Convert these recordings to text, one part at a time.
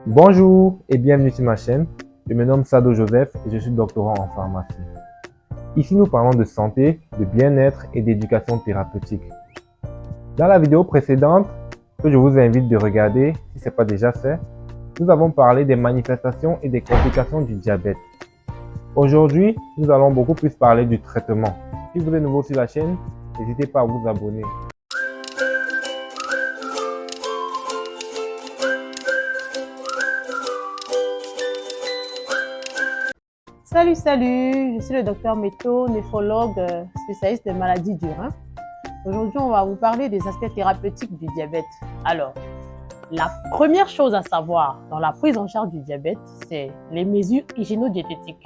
Bonjour et bienvenue sur ma chaîne. Je me nomme Sado Joseph et je suis doctorant en pharmacie. Ici, nous parlons de santé, de bien-être et d'éducation thérapeutique. Dans la vidéo précédente, que je vous invite de regarder si ce n'est pas déjà fait, nous avons parlé des manifestations et des complications du diabète. Aujourd'hui, nous allons beaucoup plus parler du traitement. Si vous êtes nouveau sur la chaîne, n'hésitez pas à vous abonner. Salut, je suis le docteur Méto, néphrologue spécialiste des maladies du rein. Aujourd'hui, on va vous parler des aspects thérapeutiques du diabète. Alors, la première chose à savoir dans la prise en charge du diabète, c'est les mesures hygiéno-diététiques.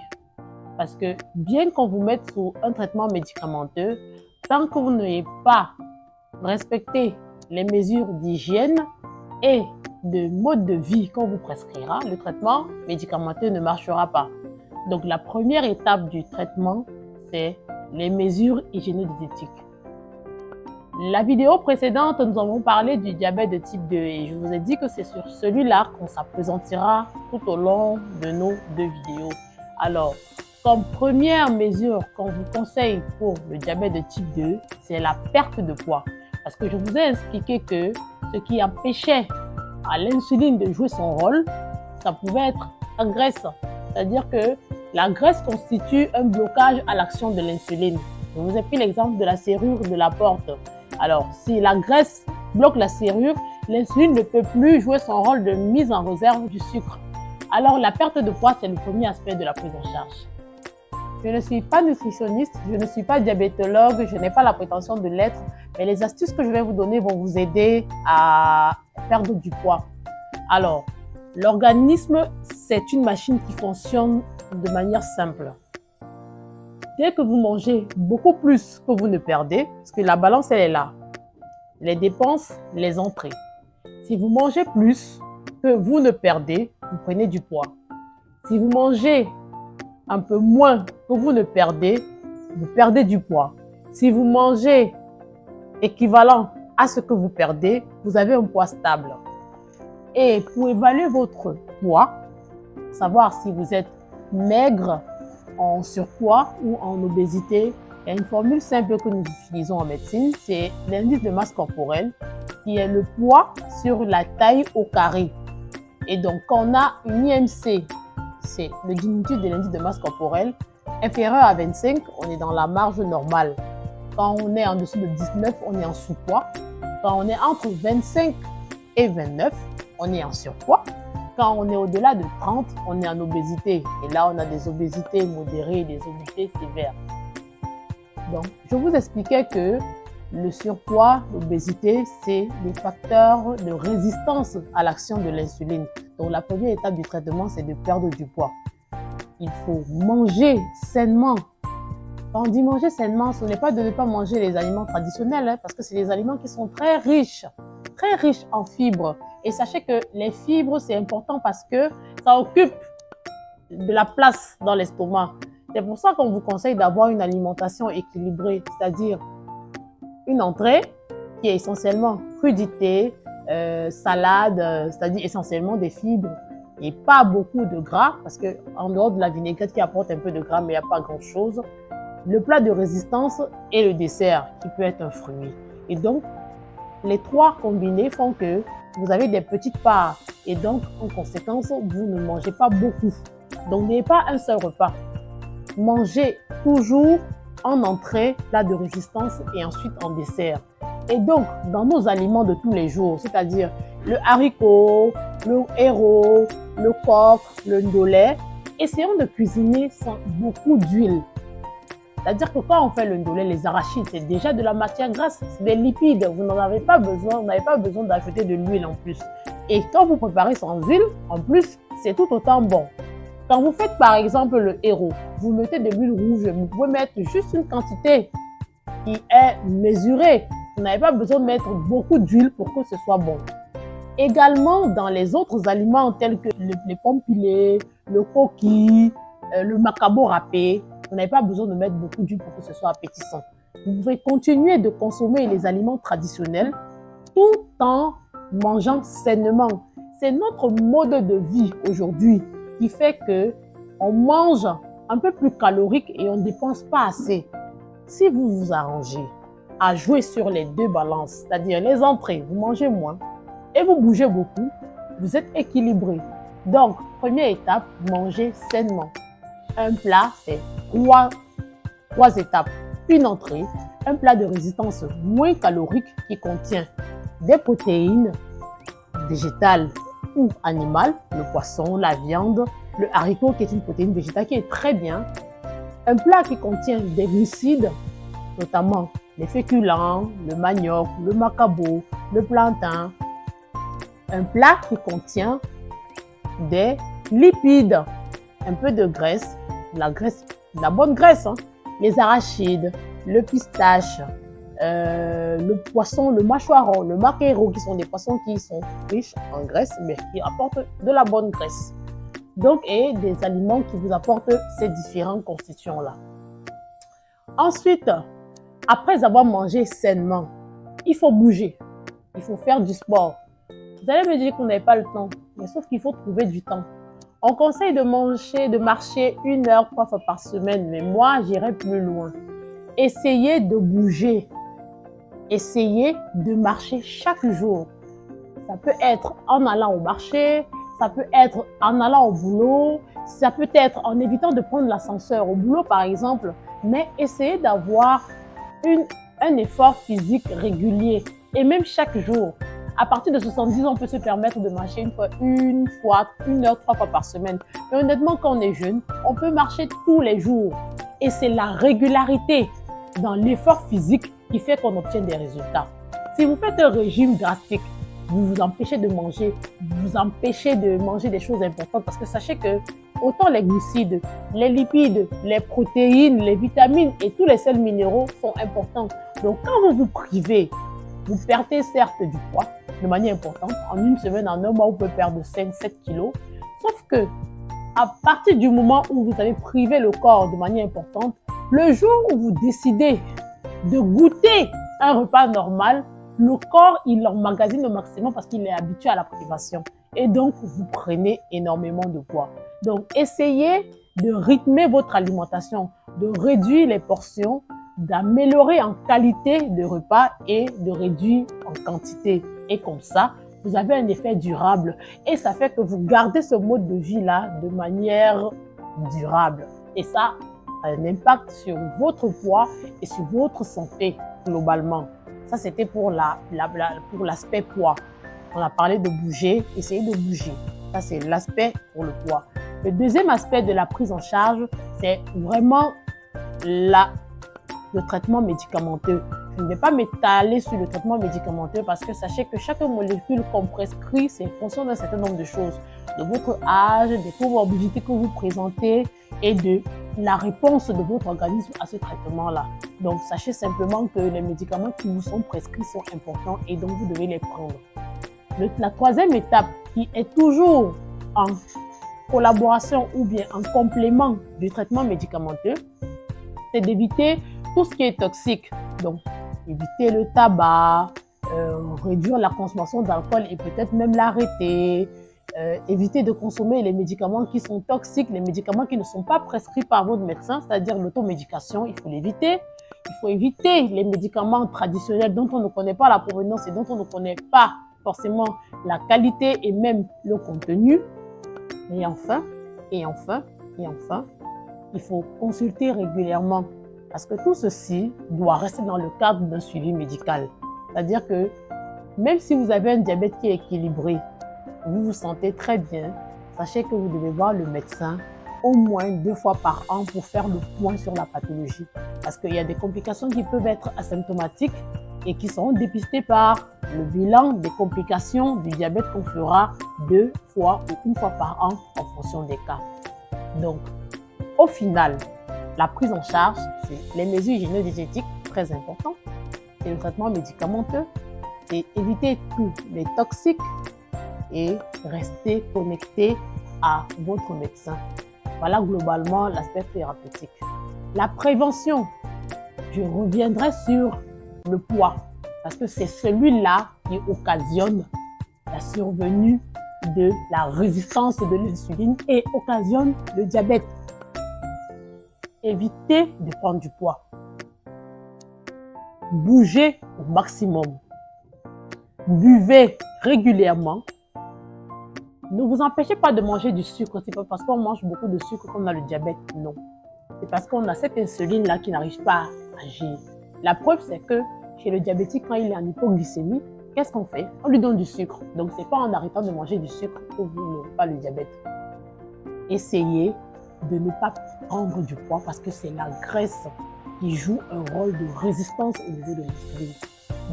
Parce que bien qu'on vous mette sous un traitement médicamenteux, tant que vous n'ayez pas respecté les mesures d'hygiène et de mode de vie qu'on vous prescrira, le traitement médicamenteux ne marchera pas. Donc, la première étape du traitement, c'est les mesures hygiéno-diététiques. La vidéo précédente, nous avons parlé du diabète de type 2 et je vous ai dit que c'est sur celui-là qu'on s'appesantira tout au long de nos deux vidéos. Alors, comme première mesure qu'on vous conseille pour le diabète de type 2, c'est la perte de poids. Parce que je vous ai expliqué que ce qui empêchait à l'insuline de jouer son rôle, ça pouvait être la graisse. C'est-à-dire que la graisse constitue un blocage à l'action de l'insuline. Je vous ai pris l'exemple de la serrure de la porte. Alors, si la graisse bloque la serrure, l'insuline ne peut plus jouer son rôle de mise en réserve du sucre. Alors, la perte de poids, c'est le premier aspect de la prise en charge. Je ne suis pas nutritionniste, je ne suis pas diabétologue, je n'ai pas la prétention de l'être, mais les astuces que je vais vous donner vont vous aider à perdre du poids. Alors, l'organisme, c'est une machine qui fonctionne de manière simple. Dès que vous mangez beaucoup plus que vous ne perdez, parce que la balance, elle est là, les dépenses, les entrées. Si vous mangez plus que vous ne perdez, vous prenez du poids. Si vous mangez un peu moins que vous ne perdez, vous perdez du poids. Si vous mangez équivalent à ce que vous perdez, vous avez un poids stable. Et pour évaluer votre poids, savoir si vous êtes maigre, en surpoids ou en obésité, il y a une formule simple que nous utilisons en médecine, c'est l'indice de masse corporelle, qui est le poids sur la taille au carré. Et donc, quand on a une IMC, c'est le diminutif de l'indice de masse corporelle, inférieur à 25, on est dans la marge normale. Quand on est en dessous de 19, on est en sous-poids. Quand on est entre 25 et 29, on est en surpoids. Quand on est au-delà de 30, on est en obésité. Et là, on a des obésités modérées et des obésités sévères. Donc, je vous expliquais que le surpoids, l'obésité, c'est des facteurs de résistance à l'action de l'insuline. Donc, la première étape du traitement, c'est de perdre du poids. Il faut manger sainement. Quand on dit manger sainement, ce n'est pas de ne pas manger les aliments traditionnels, parce que c'est des aliments qui sont très riches en fibres. Et sachez que les fibres, c'est important parce que ça occupe de la place dans l'estomac. C'est pour ça qu'on vous conseille d'avoir une alimentation équilibrée, c'est-à-dire une entrée qui est essentiellement crudité, salade, c'est-à-dire essentiellement des fibres et pas beaucoup de gras, parce qu'en dehors de la vinaigrette qui apporte un peu de gras, mais il n'y a pas grand-chose. Le plat de résistance et le dessert qui peut être un fruit. Et donc, les trois combinés font que vous avez des petites parts et donc, en conséquence, vous ne mangez pas beaucoup. Donc, n'ayez pas un seul repas. Mangez toujours en entrée, plat de résistance et ensuite en dessert. Et donc, dans nos aliments de tous les jours, c'est-à-dire le haricot, le héros, le coq, le ndolé, essayons de cuisiner sans beaucoup d'huile. C'est-à-dire que quand on fait le ndolé, les arachides, c'est déjà de la matière grasse, c'est des lipides. Vous n'en avez pas besoin, vous n'avez pas besoin d'ajouter de l'huile en plus. Et quand vous préparez sans huile, en plus, c'est tout autant bon. Quand vous faites par exemple le héros, vous mettez de l'huile rouge, vous pouvez mettre juste une quantité qui est mesurée. Vous n'avez pas besoin de mettre beaucoup d'huile pour que ce soit bon. Également, dans les autres aliments tels que les pommes pilées, le coquille, le macabo râpé, vous n'avez pas besoin de mettre beaucoup d'huile pour que ce soit appétissant. Vous pouvez continuer de consommer les aliments traditionnels tout en mangeant sainement. c'est notre mode de vie aujourd'hui qui fait que on mange un peu plus calorique et on ne dépense pas assez. Si vous vous arrangez à jouer sur les deux balances, c'est-à-dire les entrées, vous mangez moins et vous bougez beaucoup, vous êtes équilibré. Donc, première étape, mangez sainement. Un plat, c'est trois étapes. Une entrée, un plat de résistance moins calorique qui contient des protéines végétales ou animales, le poisson, la viande, le haricot qui est une protéine végétale qui est très bien. Un plat qui contient des glucides, notamment les féculents, le manioc, le macabo, le plantain. Un plat qui contient des lipides, un peu de graisse, la bonne graisse, hein, les arachides, le pistache, le poisson, le mâchoiron, le maquereau, qui sont des poissons qui sont riches en graisse, mais qui apportent de la bonne graisse. Donc, et des aliments qui vous apportent ces différentes constitutions-là. Ensuite, après avoir mangé sainement, il faut bouger, il faut faire du sport. Vous allez me dire qu'on n'avait pas le temps, mais sauf qu'il faut trouver du temps. On conseille de marcher 1 heure 3 fois par semaine, mais moi, j'irai plus loin. Essayez de bouger. Essayez de marcher chaque jour. Ça peut être en allant au marché, ça peut être en allant au boulot, ça peut être en évitant de prendre l'ascenseur au boulot, par exemple, mais essayez d'avoir un effort physique régulier et même chaque jour. À partir de 70 ans, on peut se permettre de marcher 1 heure 3 fois par semaine. Mais honnêtement, quand on est jeune, on peut marcher tous les jours. Et c'est la régularité dans l'effort physique qui fait qu'on obtient des résultats. Si vous faites un régime drastique, vous vous empêchez de manger, des choses importantes parce que sachez que autant les glucides, les lipides, les protéines, les vitamines et tous les sels minéraux sont importants. Donc quand vous vous privez, vous perdez certes du poids de manière importante. En 1 semaine, en 1 mois, vous pouvez perdre 5-7 kilos. Sauf que à partir du moment où vous avez privé le corps de manière importante, le jour où vous décidez de goûter un repas normal, le corps, il emmagasine au maximum parce qu'il est habitué à la privation. Et donc, vous prenez énormément de poids. Donc, essayez de rythmer votre alimentation, de réduire les portions, d'améliorer en qualité de repas et de réduire en quantité. Et comme ça, vous avez un effet durable. Et ça fait que vous gardez ce mode de vie-là de manière durable. Et ça a un impact sur votre poids et sur votre santé globalement. Ça, c'était pour l'aspect poids. On a parlé de bouger, essayez de bouger. Ça, c'est l'aspect pour le poids. Le deuxième aspect de la prise en charge, c'est vraiment le traitement médicamenteux. Je ne vais pas m'étaler sur le traitement médicamenteux parce que sachez que chaque molécule qu'on prescrit, c'est en fonction d'un certain nombre de choses. De votre âge, des comorbidités que vous présentez et de la réponse de votre organisme à ce traitement-là. Donc, sachez simplement que les médicaments qui vous sont prescrits sont importants et donc vous devez les prendre. La troisième étape qui est toujours en collaboration ou bien en complément du traitement médicamenteux, c'est d'éviter tout ce qui est toxique. Donc, éviter le tabac, réduire la consommation d'alcool et peut-être même l'arrêter. Éviter de consommer les médicaments qui sont toxiques, les médicaments qui ne sont pas prescrits par votre médecin, c'est-à-dire l'automédication, il faut l'éviter. Il faut éviter les médicaments traditionnels dont on ne connaît pas la provenance et dont on ne connaît pas forcément la qualité et même le contenu. Et enfin, il faut consulter régulièrement parce que tout ceci doit rester dans le cadre d'un suivi médical. C'est-à-dire que même si vous avez un diabète qui est équilibré, vous vous sentez très bien, sachez que vous devez voir le médecin au moins 2 fois par an pour faire le point sur la pathologie. Parce qu'il y a des complications qui peuvent être asymptomatiques et qui seront dépistées par le bilan des complications du diabète qu'on fera 2 fois ou 1 fois par an en fonction des cas. Donc, au final, la prise en charge, c'est les mesures hygiéno-diététiques, très importantes, c'est le traitement médicamenteux, c'est éviter tous les toxiques, et rester connecté à votre médecin. Voilà globalement l'aspect thérapeutique. La prévention, je reviendrai sur le poids parce que c'est celui-là qui occasionne la survenue de la résistance de l'insuline et occasionne le diabète. Évitez de prendre du poids. Bougez au maximum. Buvez régulièrement. Ne vous empêchez pas de manger du sucre. C'est pas parce qu'on mange beaucoup de sucre qu'on a le diabète. Non. C'est parce qu'on a cette insuline-là qui n'arrive pas à agir. La preuve, c'est que chez le diabétique, quand il est en hypoglycémie, qu'est-ce qu'on fait? On lui donne du sucre. Donc, ce n'est pas en arrêtant de manger du sucre que vous n'aurez pas le diabète. Essayez de ne pas prendre du poids parce que c'est la graisse qui joue un rôle de résistance au niveau de l'insuline.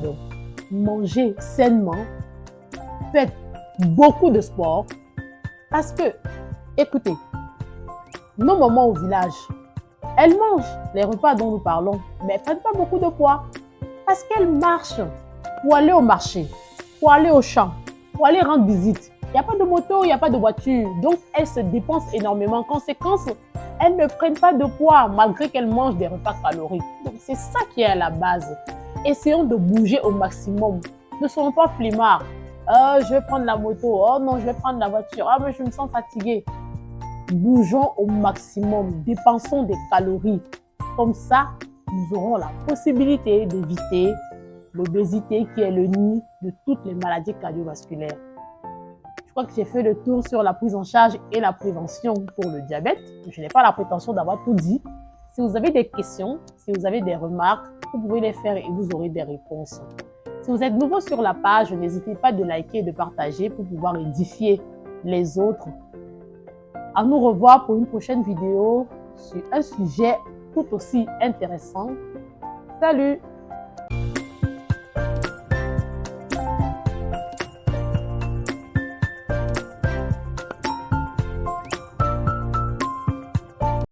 Donc, mangez sainement, faites beaucoup de sport parce que, écoutez, nos mamans au village, elles mangent les repas dont nous parlons, mais elles ne prennent pas beaucoup de poids parce qu'elles marchent pour aller au marché, pour aller au champ, pour aller rendre visite. Il n'y a pas de moto, il n'y a pas de voiture, donc elles se dépensent énormément. Conséquence, elles ne prennent pas de poids malgré qu'elles mangent des repas caloriques. Donc c'est ça qui est à la base. Essayons de bouger au maximum. Ne soyons pas flemmards. Je vais prendre la moto. Oh non, je vais prendre la voiture. Ah mais je me sens fatiguée. Bougeons au maximum. Dépensons des calories. Comme ça, nous aurons la possibilité d'éviter l'obésité qui est le nid de toutes les maladies cardiovasculaires. Je crois que j'ai fait le tour sur la prise en charge et la prévention pour le diabète. Je n'ai pas la prétention d'avoir tout dit. Si vous avez des questions, si vous avez des remarques, vous pouvez les faire et vous aurez des réponses. Si vous êtes nouveau sur la page, n'hésitez pas de liker et de partager pour pouvoir édifier les autres. À nous revoir pour une prochaine vidéo sur un sujet tout aussi intéressant. Salut!